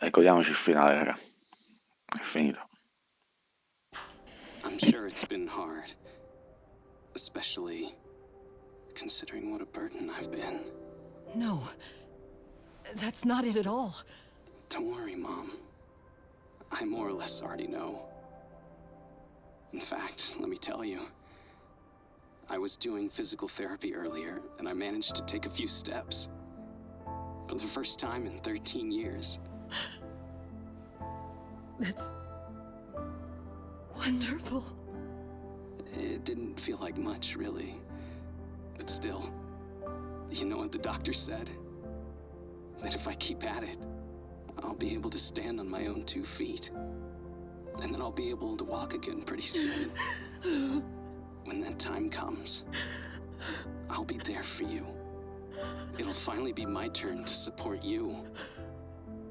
E godiamoci il finale, raga. È finito. I'm sure it's been hard. Especially considering what a burden I've been. No. That's not it at all. Don't worry, Mom. I more or less already know. In fact, let me tell you. I was doing physical therapy earlier, and I managed to take a few steps. For the first time in 13 years. That's... wonderful. It didn't feel like much, really. But still, you know what the doctor said? That if I keep at it, I'll be able to stand on my own 2 feet. And then I'll be able to walk again pretty soon. When that time comes, I'll be there for you. It'll finally be my turn to support you.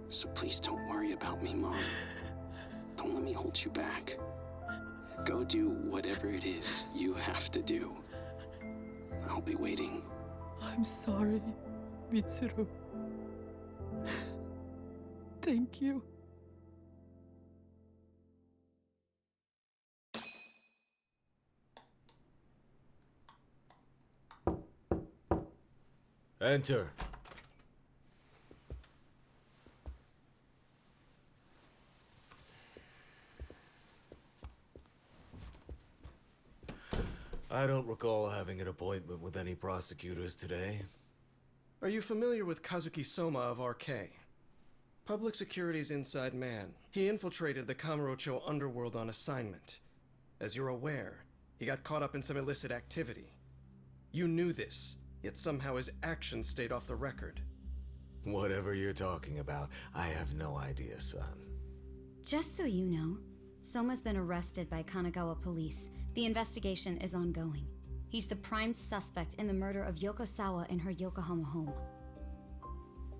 So please don't worry about me, Mom. Don't let me hold you back. Go do whatever it is you have to do. I'll be waiting. I'm sorry, Mitsuru. Thank you. Enter. I don't recall having an appointment with any prosecutors today. Are you familiar with Kazuki Soma of RK? Public Security's inside man. He infiltrated the Kamurocho underworld on assignment. As you're aware, he got caught up in some illicit activity. You knew this, yet somehow his actions stayed off the record. Whatever you're talking about, I have no idea, son. Just so you know, Soma's been arrested by Kanagawa police. The investigation is ongoing. He's the prime suspect in the murder of Yoko Sawa in her Yokohama home.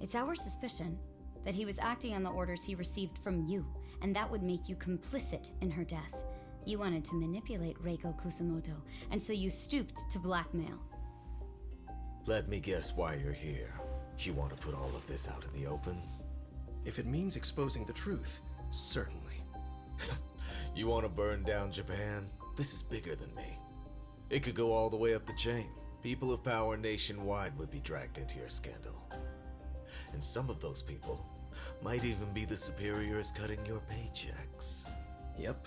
It's our suspicion that he was acting on the orders he received from you, and that would make you complicit in her death. You wanted to manipulate Reiko Kusamoto, and so you stooped to blackmail. Let me guess why you're here. You want to put all of this out in the open? If it means exposing the truth, certainly. You want to burn down Japan? This is bigger than me. It could go all the way up the chain. People of power nationwide would be dragged into your scandal. And some of those people might even be the superiors cutting your paychecks. Yep.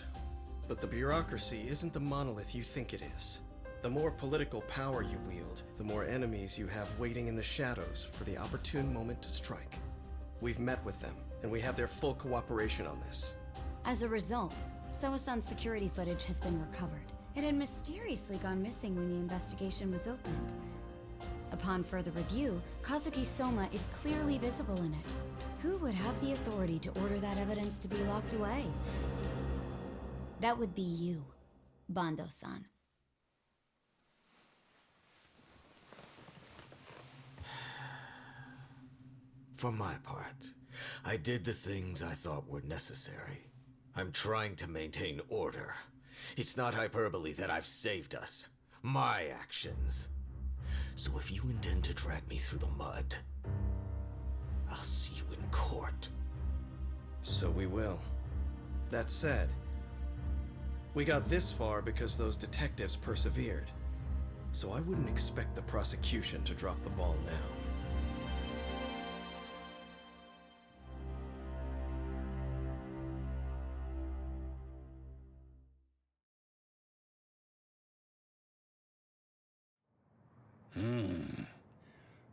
But the bureaucracy isn't the monolith you think it is. The more political power you wield, the more enemies you have waiting in the shadows for the opportune moment to strike. We've met with them, and we have their full cooperation on this. As a result, Soa-san's security footage has been recovered. It had mysteriously gone missing when the investigation was opened. Upon further review, Kazuki Soma is clearly visible in it. Who would have the authority to order that evidence to be locked away? That would be you, Bando-san. For my part, I did the things I thought were necessary. I'm trying to maintain order. It's not hyperbole that I've saved us. My actions. So if you intend to drag me through the mud, I'll see you in court. So we will. That said, we got this far because those detectives persevered. So I wouldn't expect the prosecution to drop the ball now.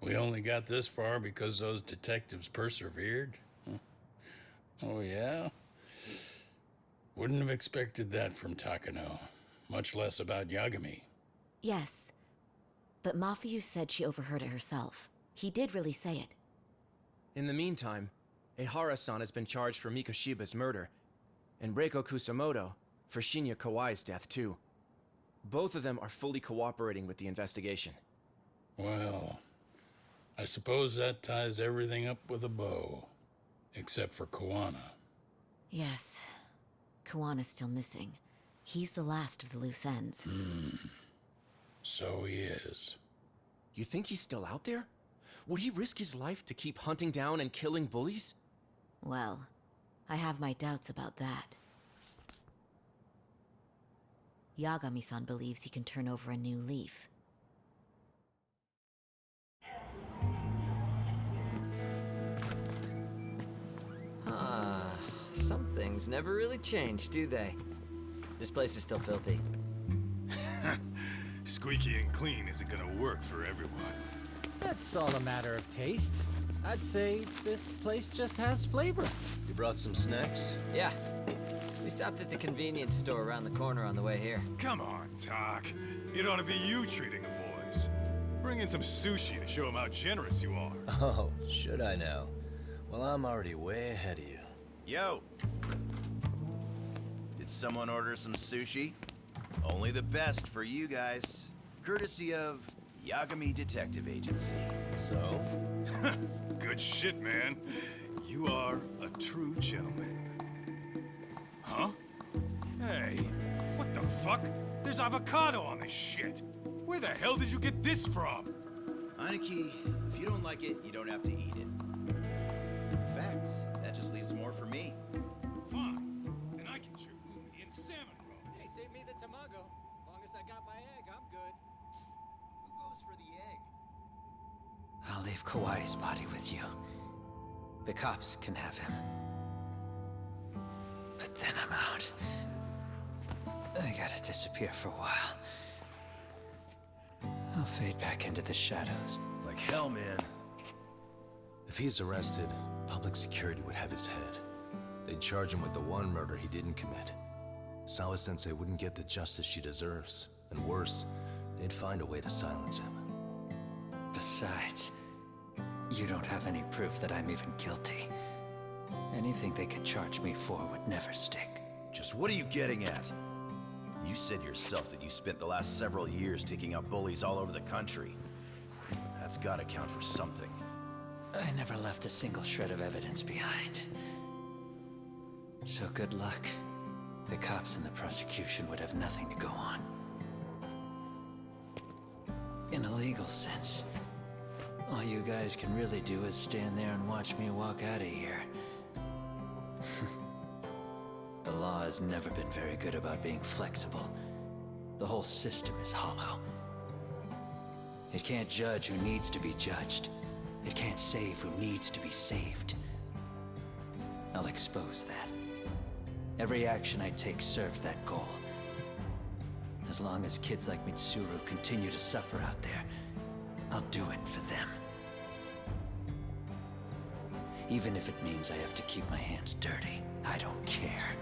We only got this far because those detectives persevered? Oh, yeah? Wouldn't have expected that from Takano, much less about Yagami. Yes, but Mafuyu said she overheard it herself. He did really say it. In the meantime, Ehara-san has been charged for Mikoshiba's murder, and Reiko Kusamoto for Shinya Kawai's death too. Both of them are fully cooperating with the investigation. Well, I suppose that ties everything up with a bow. Except for Kuwana. Yes. Kuwana's still missing. He's the last of the loose ends. So he is. You think he's still out there? Would he risk his life to keep hunting down and killing bullies? Well, I have my doubts about that. Yagami-san believes he can turn over a new leaf. Some things never really change, do they? This place is still filthy. Squeaky and clean isn't gonna work for everyone. That's all a matter of taste. I'd say this place just has flavor. You brought some snacks? Yeah. We stopped at the convenience store around the corner on the way here. Come on, Doc. It ought to be you treating the boys. Bring in some sushi to show them how generous you are. Oh, should I now? Well, I'm already way ahead of you. Yo! Did someone order some sushi? Only the best for you guys. Courtesy of Yagami Detective Agency. So? Good shit, man. You are a true gentleman. Huh? Hey, what the fuck? There's avocado on this shit. Where the hell did you get this from? Aniki, if you don't like it, you don't have to eat it. In fact, that just leaves more for me. Fine. Then I can chew umi and salmon roll. Hey, save me the tamago. Long as I got my egg, I'm good. Who goes for the egg? I'll leave Kawai's body with you. The cops can have him. But then I'm out. I gotta disappear for a while. I'll fade back into the shadows. Like hell, man. If he's arrested, public security would have his head. They'd charge him with the one murder he didn't commit. Sawa-sensei wouldn't get the justice she deserves. And worse, they'd find a way to silence him. Besides, you don't have any proof that I'm even guilty. Anything they could charge me for would never stick. Just what are you getting at? You said yourself that you spent the last several years taking out bullies all over the country. That's gotta count for something. I never left a single shred of evidence behind. So good luck. The cops and the prosecution would have nothing to go on. In a legal sense, all you guys can really do is stand there and watch me walk out of here. The law has never been very good about being flexible. The whole system is hollow. It can't judge who needs to be judged. It can't save who needs to be saved. I'll expose that. Every action I take serves that goal. As long as kids like Mitsuru continue to suffer out there, I'll do it for them. Even if it means I have to keep my hands dirty, I don't care.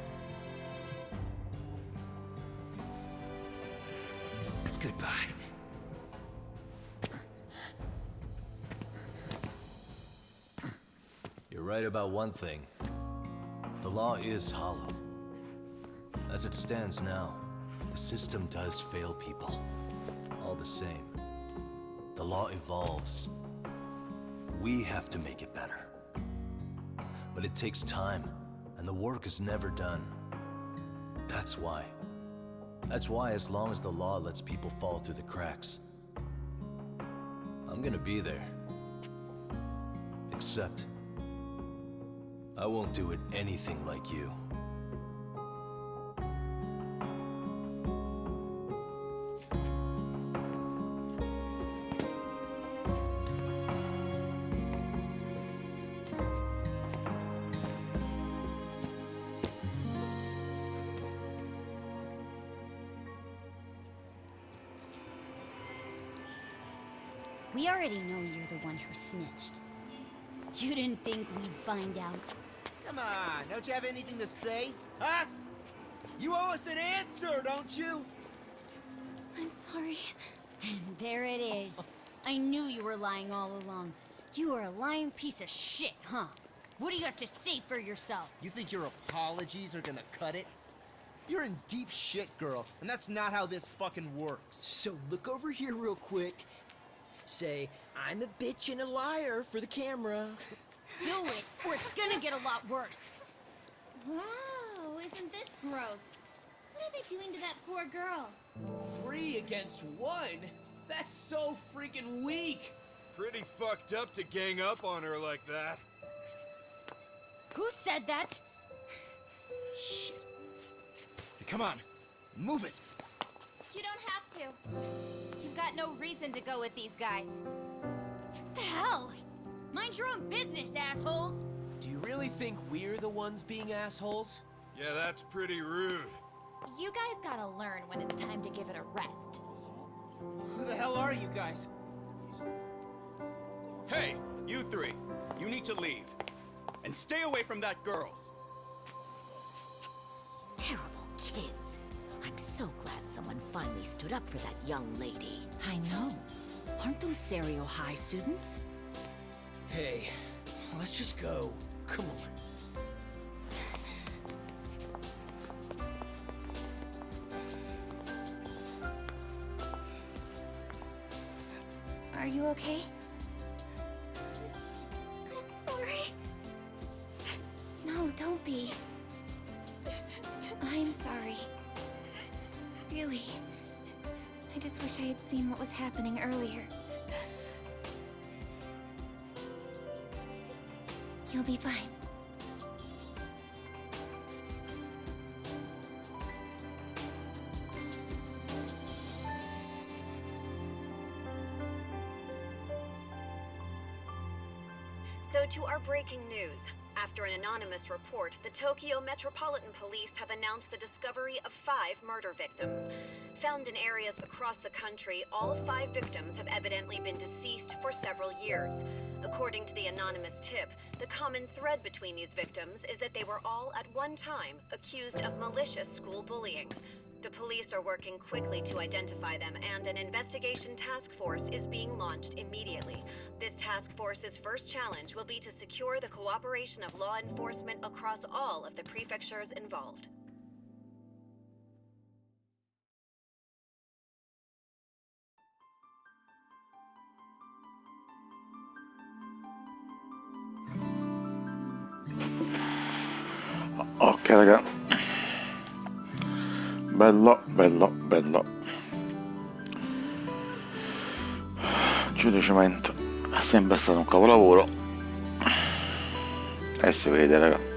Goodbye. You're right about one thing. The law is hollow. As it stands now, the system does fail people. All the same, the law evolves. We have to make it better. But it takes time, and the work is never done. That's why. That's why as long as the law lets people fall through the cracks, I'm gonna be there. Except, I won't do it anything like you. We already know you're the one who snitched. You didn't think we'd find out. Come on, don't you have anything to say? Huh? You owe us an answer, don't you? I'm sorry. And there it is. I knew you were lying all along. You are a lying piece of shit, huh? What do you have to say for yourself? You think your apologies are gonna cut it? You're in deep shit, girl, and that's not how this fucking works. So look over here real quick. Say, I'm a bitch and a liar for the camera. Do it, or it's gonna get a lot worse. Wow, isn't this gross? What are they doing to that poor girl? 3 against 1? That's so freaking weak! Pretty fucked up to gang up on her like that. Who's said that. Shit. Come on, move it. You don't have to. You've got no reason to go with these guys. What the hell? Mind your own business, assholes! Do you really think we're the ones being assholes? Yeah, that's pretty rude. You guys gotta learn when it's time to give it a rest. Who the hell are you guys? Hey, you three. You need to leave. And stay away from that girl. Terrible kids. I'm so glad someone finally stood up for that young lady. I know. Aren't those Serio High students? Hey, let's just go. Come on. Are you okay? I'm sorry. No, don't be. I'm sorry. Really. I just wish I had seen what was happening earlier. You'll be fine. So to our breaking news. After an anonymous report, the Tokyo Metropolitan Police have announced the discovery of 5 murder victims. Found in areas across the country, all 5 victims have evidently been deceased for several years. According to the anonymous tip, the common thread between these victims is that they were all at one time accused of malicious school bullying. The police are working quickly to identify them, and an investigation task force is being launched immediately. This task force's first challenge will be to secure the cooperation of law enforcement across all of the prefectures involved. Ok raga, bello. Giudice Ment è sempre stato un capolavoro e si vede raga.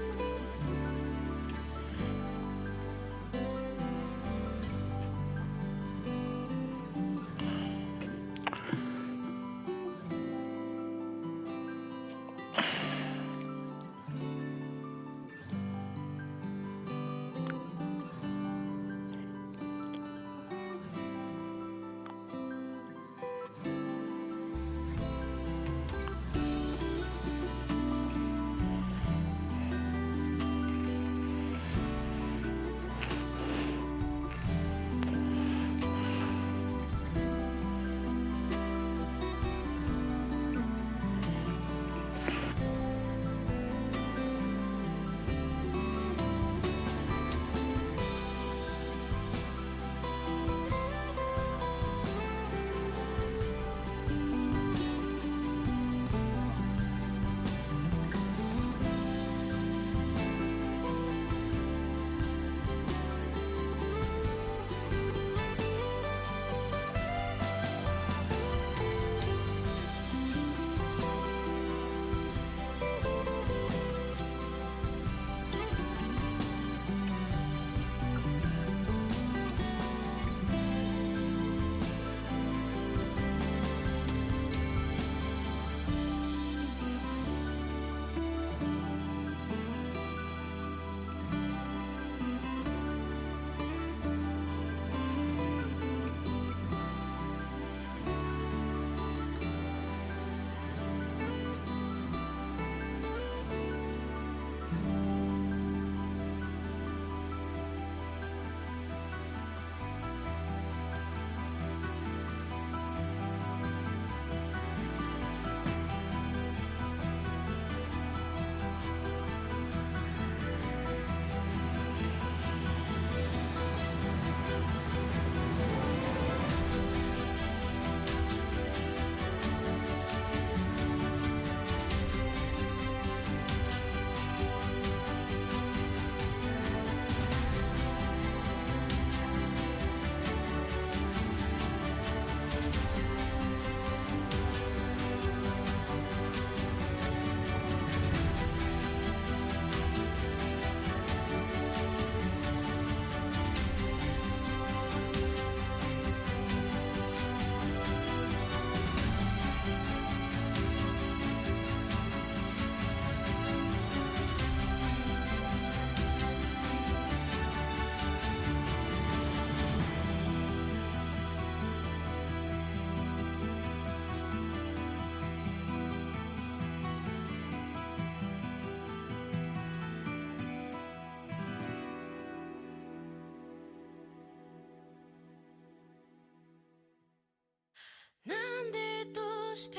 なんでどうして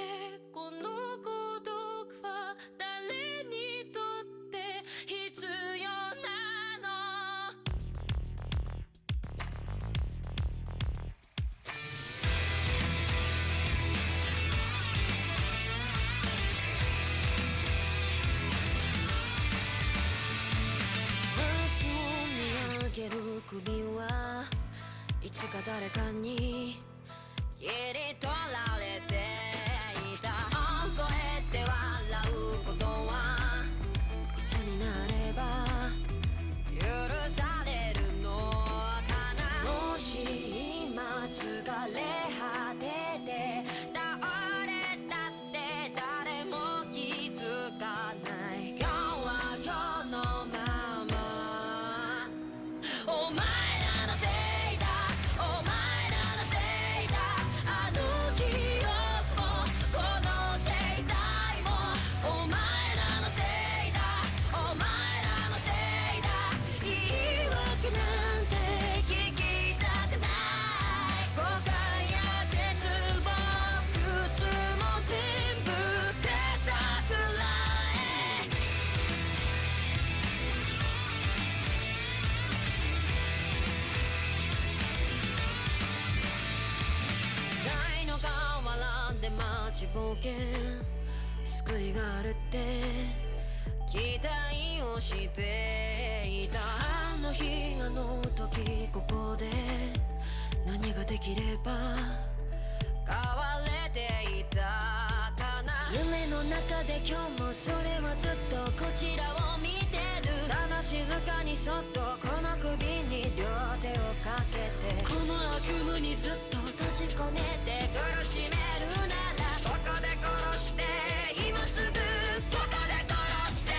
この孤独は誰にとって必要なの？明日を見上げる首はいつか誰かに切り取られていた。大声で笑うことはいつになれば許されるのかな。もし今疲れ果てて倒れたって誰も気づかない。今日は今日のままお前らのせいだ、お前らのせいだ。あの記憶もこの制裁もお前らのせいだ、お前らのせいだ。言い訳なんて聞きたくない。後悔や絶望苦痛も全部手さくらえ。才の河原で待ちぼうけ救いがあるって期待をしていた。あの日あの時ここで何ができれば変われていたかな。夢の中で今日もそれはずっとこちらを見てる。ただ静かにそっとこの首に両手をかけてこの悪夢にずっと閉じ込めて苦しめるならここで殺して今すぐここで殺して。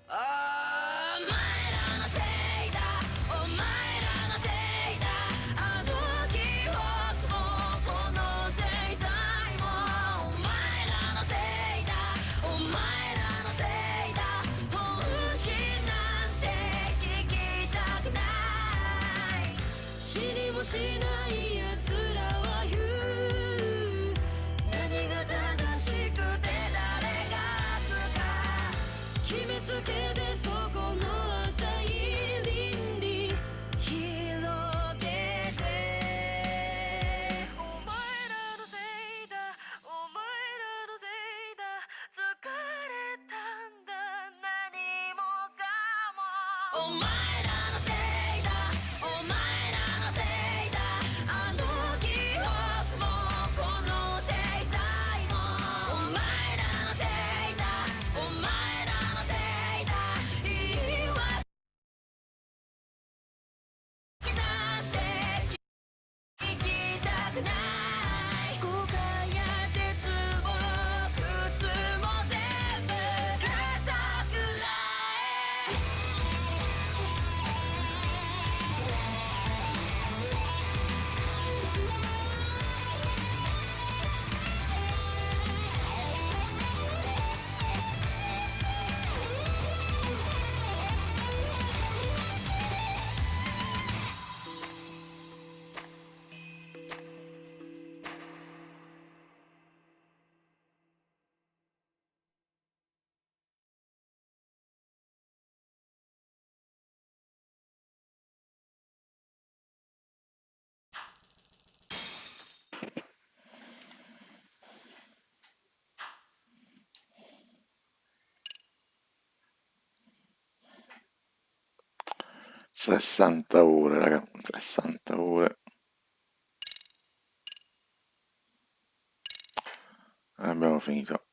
お前らのせいだ、お前らのせいだ。あの記憶もこの制裁もお前らのせいだ、お前らのせいだ。本心なんて聞きたくない。知りもしない奴らは言う。何が正しくて誰が悪か決めつけてそこの浅い倫理広げて。お前らのせいだ、お前らのせいだ。疲れたんだ何もかもお前らのせいだ、お前らのせいだ。あの記憶もこの制裁もお前らのせいだ、お前らのせいだ。言い訳なんて聞きたくない。後悔や絶望苦痛も全部かさくらえ。Sessanta ore, raga, 60 ore. Abbiamo finito.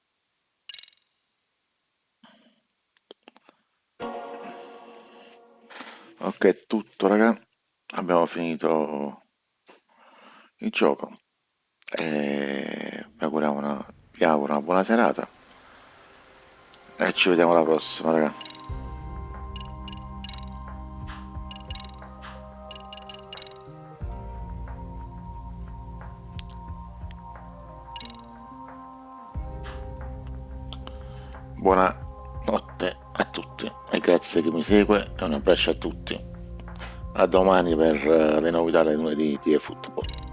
Ok, è tutto, raga. Abbiamo finito il gioco. E vi auguro una buona serata. E ci vediamo alla prossima, raga. Buonanotte a tutti e grazie a chi mi segue e un abbraccio a tutti. A domani per le novità del lunedì di eFootball.